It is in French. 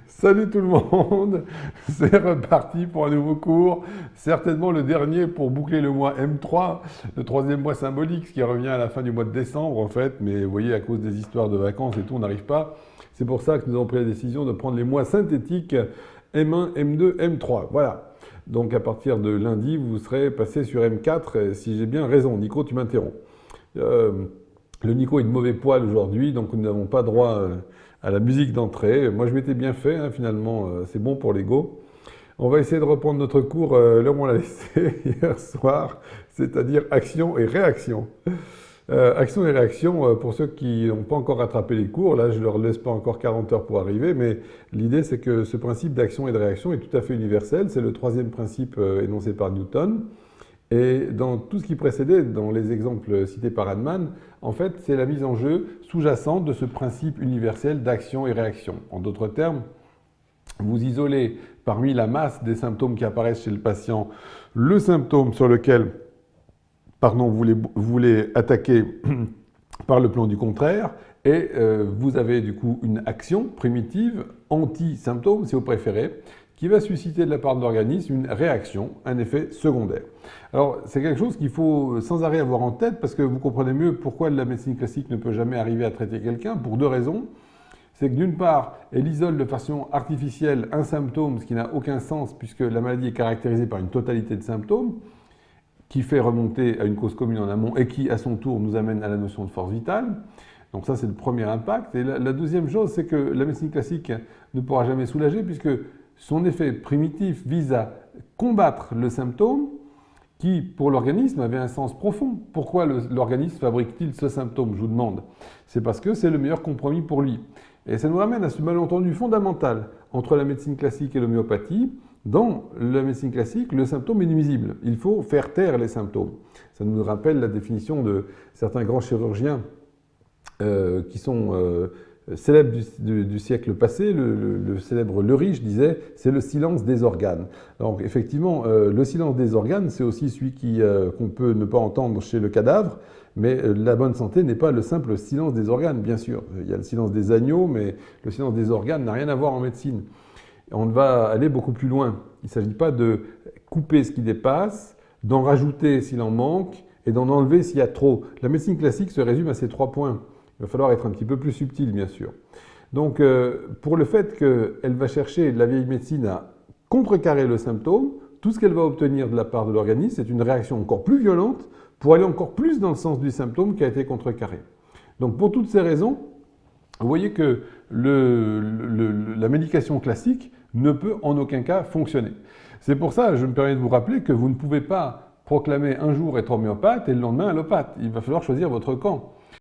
Salut tout le monde, c'est reparti pour un nouveau cours, certainement le dernier pour boucler le mois M3, le troisième mois symbolique, ce qui revient à la fin du mois de décembre en fait, mais vous voyez à cause des histoires de vacances et tout, on n'arrive pas. C'est pour ça que nous avons pris la décision de prendre les mois synthétiques M1, M2, M3. Voilà. Donc à partir de lundi, vous serez passé sur M4, si j'ai bien raison. Nico, tu m'interromps. Euh, le Nico est de mauvais poil aujourd'hui, donc nous n'avons pas droit à la musique d'entrée. Moi, je m'étais bien fait, hein, finalement, c'est bon pour l'ego. On va essayer de reprendre notre cours là où on l'a laissé hier soir, c'est-à-dire action et réaction. Action et réaction, pour ceux qui n'ont pas encore rattrapé les cours, là je ne leur laisse pas encore 40 heures pour arriver, mais l'idée c'est que ce principe d'action et de réaction est tout à fait universel, c'est le troisième principe énoncé par Newton. Et dans tout ce qui précédait, dans les exemples cités par Hahnemann, en fait, c'est la mise en jeu sous-jacente de ce principe universel d'action et réaction. En d'autres termes, vous isolez parmi la masse des symptômes qui apparaissent chez le patient le symptôme sur lequel vous voulez attaquer par le plan du contraire, et vous avez du coup une action primitive, anti-symptôme si vous préférez, qui va susciter de la part de l'organisme une réaction, un effet secondaire. Alors c'est quelque chose qu'il faut sans arrêt avoir en tête parce que vous comprenez mieux pourquoi la médecine classique ne peut jamais arriver à traiter quelqu'un pour deux raisons. C'est que d'une part, elle isole de façon artificielle un symptôme, ce qui n'a aucun sens puisque la maladie est caractérisée par une totalité de symptômes, qui fait remonter à une cause commune en amont et qui, à son tour, nous amène à la notion de force vitale. Donc ça, c'est le premier impact. Et la deuxième chose, c'est que la médecine classique ne pourra jamais soulager puisque son effet primitif vise à combattre le symptôme qui, pour l'organisme, avait un sens profond. Pourquoi l'organisme fabrique-t-il ce symptôme, je vous demande? C'est parce que c'est le meilleur compromis pour lui. Et ça nous ramène à ce malentendu fondamental entre la médecine classique et l'homéopathie. Dans la médecine classique, le symptôme est nuisible. Il faut faire taire les symptômes. Ça nous rappelle la définition de certains grands chirurgiens qui sont célèbres du siècle passé. Le célèbre Le Riche disait « c'est le silence des organes ». Donc effectivement, le silence des organes, c'est aussi celui qu'on peut ne pas entendre chez le cadavre, mais la bonne santé n'est pas le simple silence des organes, bien sûr. Il y a le silence des agneaux, mais le silence des organes n'a rien à voir en médecine. On va aller beaucoup plus loin. Il ne s'agit pas de couper ce qui dépasse, d'en rajouter s'il en manque et d'en enlever s'il y a trop. La médecine classique se résume à ces trois points. Il va falloir être un petit peu plus subtil, bien sûr. Donc, pour le fait qu'elle va chercher, la vieille médecine, à contrecarrer le symptôme, tout ce qu'elle va obtenir de la part de l'organisme, c'est une réaction encore plus violente pour aller encore plus dans le sens du symptôme qui a été contrecarré. Donc, pour toutes ces raisons, vous voyez que la médication classique ne peut en aucun cas fonctionner. C'est pour ça, je me permets de vous rappeler que vous ne pouvez pas proclamer un jour être homéopathe et le lendemain allopathe. Il va falloir choisir votre camp.